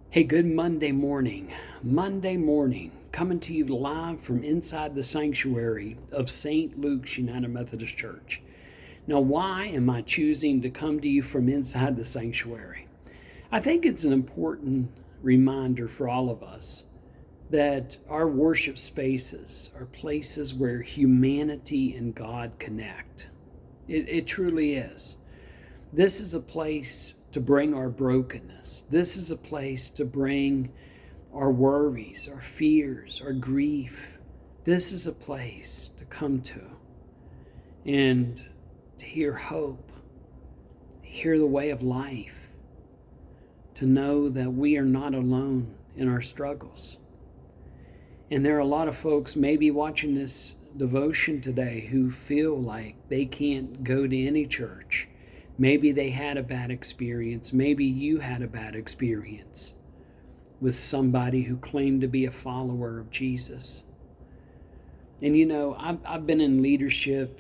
Hey, good Monday morning. Monday morning, coming to you live from inside the sanctuary of St. Luke's United Methodist Church. Now, why am I choosing to come to you from inside the sanctuary? I think it's an important reminder for all of us that our worship spaces are places where humanity and God connect. It truly is. This is a place to bring our brokenness. This is a place to bring our worries, our fears, our grief. This is a place to come to and to hear hope, hear the way of life, to know that we are not alone in our struggles. And there are a lot of folks maybe watching this devotion today who feel like they can't go to any church. Maybe they had a bad experience. Maybe you had a bad experience with somebody who claimed to be a follower of Jesus. And I've been in leadership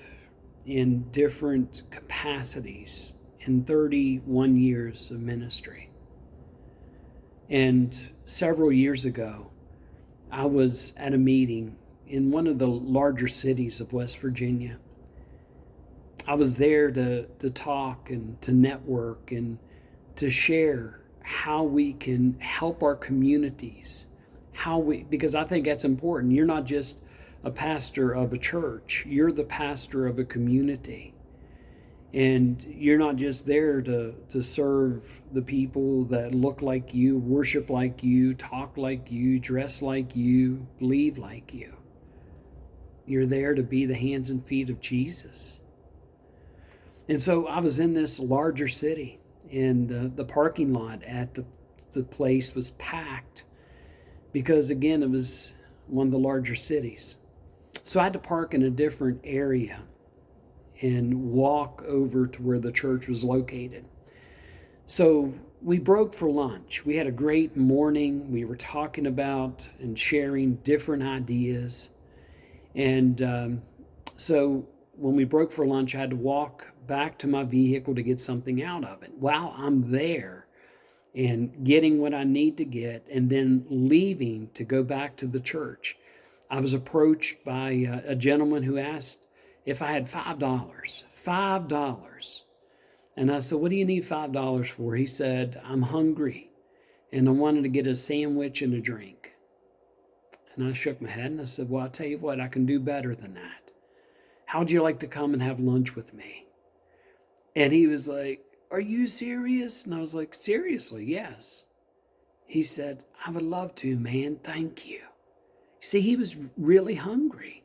in different capacities in 31 years of ministry. And several years ago, I was at a meeting in one of the larger cities of West Virginia. I was there to talk and to network and to share how we can help our communities, because I think that's important. You're not just a pastor of a church, you're the pastor of a community. And you're not just there to serve the people that look like you, worship like you, talk like you, dress like you, believe like you. You're there to be the hands and feet of Jesus. And so I was in this larger city, and the parking lot at the place was packed because, again, it was one of the larger cities. So I had to park in a different area and walk over to where the church was located. So we broke for lunch. We had a great morning. We were talking about and sharing different ideas. And so when we broke for lunch, I had to walk back to my vehicle to get something out of it. While I'm there and getting what I need to get and then leaving to go back to the church, I was approached by a gentleman who asked if I had $5. $5. And I said, "What do you need $5 for?" He said, "I'm hungry and I wanted to get a sandwich and a drink." And I shook my head and I said, "Well, I'll tell you what, I can do better than that. How'd you like to come and have lunch with me?" And he was like, "Are you serious?" And I was like, "Seriously, yes." He said, "I would love to, man. Thank you." See, he was really hungry.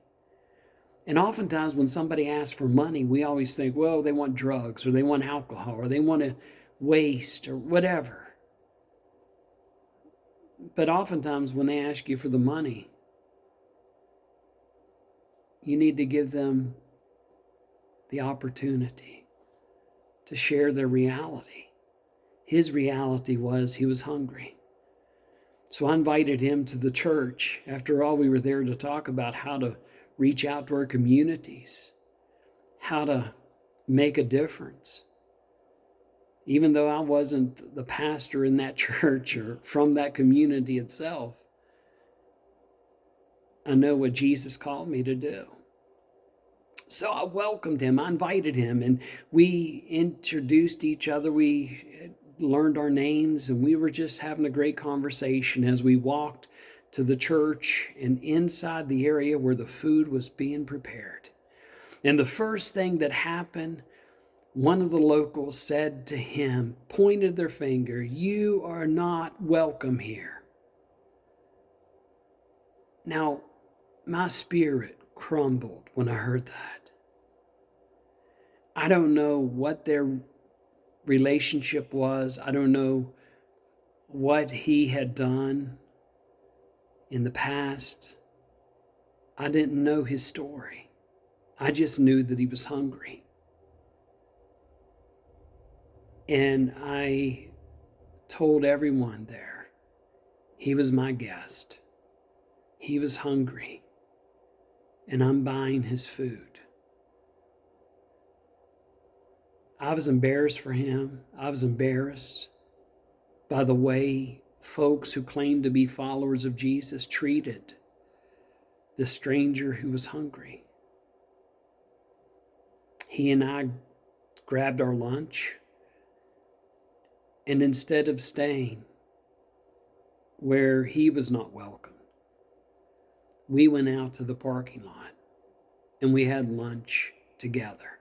And oftentimes when somebody asks for money, we always think, well, they want drugs or they want alcohol or they want to waste or whatever. But oftentimes when they ask you for the money, you need to give them the opportunity to share their reality. His reality was he was hungry. So I invited him to the church. After all, we were there to talk about how to reach out to our communities, how to make a difference. Even though I wasn't the pastor in that church or from that community itself, I know what Jesus called me to do. So I welcomed him, I invited him, and we introduced each other. We learned our names, and we were just having a great conversation as we walked to the church and inside the area where the food was being prepared. And the first thing that happened, one of the locals said to him, pointed their finger, "You are not welcome here." Now, my spirit crumbled when I heard that. I don't know what their relationship was. I don't know what he had done in the past. I didn't know his story. I just knew that he was hungry. And I told everyone there, he was my guest. He was hungry, and I'm buying his food. I was embarrassed for him. I was embarrassed by the way folks who claimed to be followers of Jesus treated this stranger who was hungry. He and I grabbed our lunch, and instead of staying where he was not welcome, we went out to the parking lot and we had lunch together.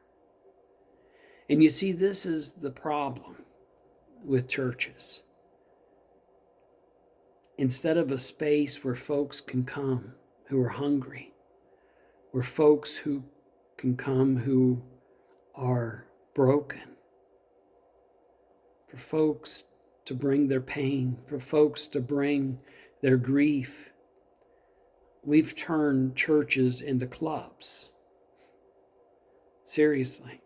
And you see, this is the problem with churches. Instead of a space where folks can come who are hungry, where folks who can come who are broken, for folks to bring their pain, for folks to bring their grief, we've turned churches into clubs. Seriously.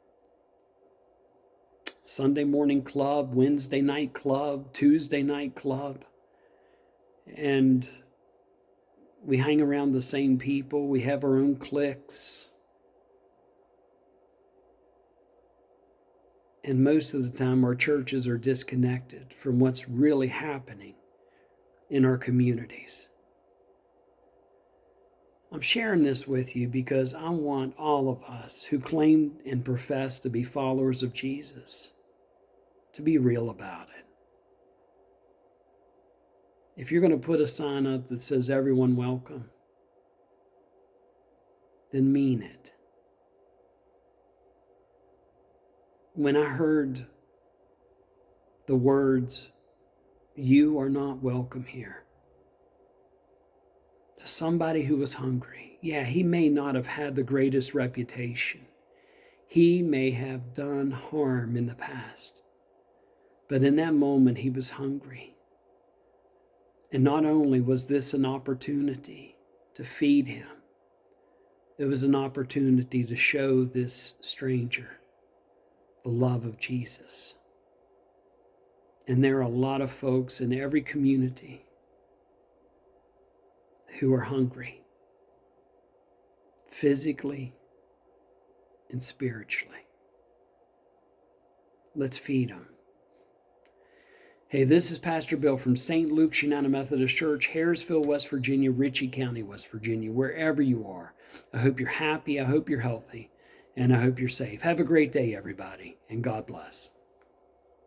Sunday morning club, Wednesday night club, Tuesday night club. And we hang around the same people. We have our own cliques. And most of the time, our churches are disconnected from what's really happening in our communities. I'm sharing this with you because I want all of us who claim and profess to be followers of Jesus to be real about it. If you're going to put a sign up that says everyone welcome, then mean it. When I heard the words, "You are not welcome here," to somebody who was hungry, yeah, he may not have had the greatest reputation. He may have done harm in the past. But in that moment, he was hungry. And not only was this an opportunity to feed him, it was an opportunity to show this stranger the love of Jesus. And there are a lot of folks in every community who are hungry, physically and spiritually. Let's feed them. Hey, this is Pastor Bill from St. Luke's United Methodist Church, Harrisville, West Virginia, Ritchie County, West Virginia, wherever you are. I hope you're happy, I hope you're healthy, and I hope you're safe. Have a great day, everybody, and God bless.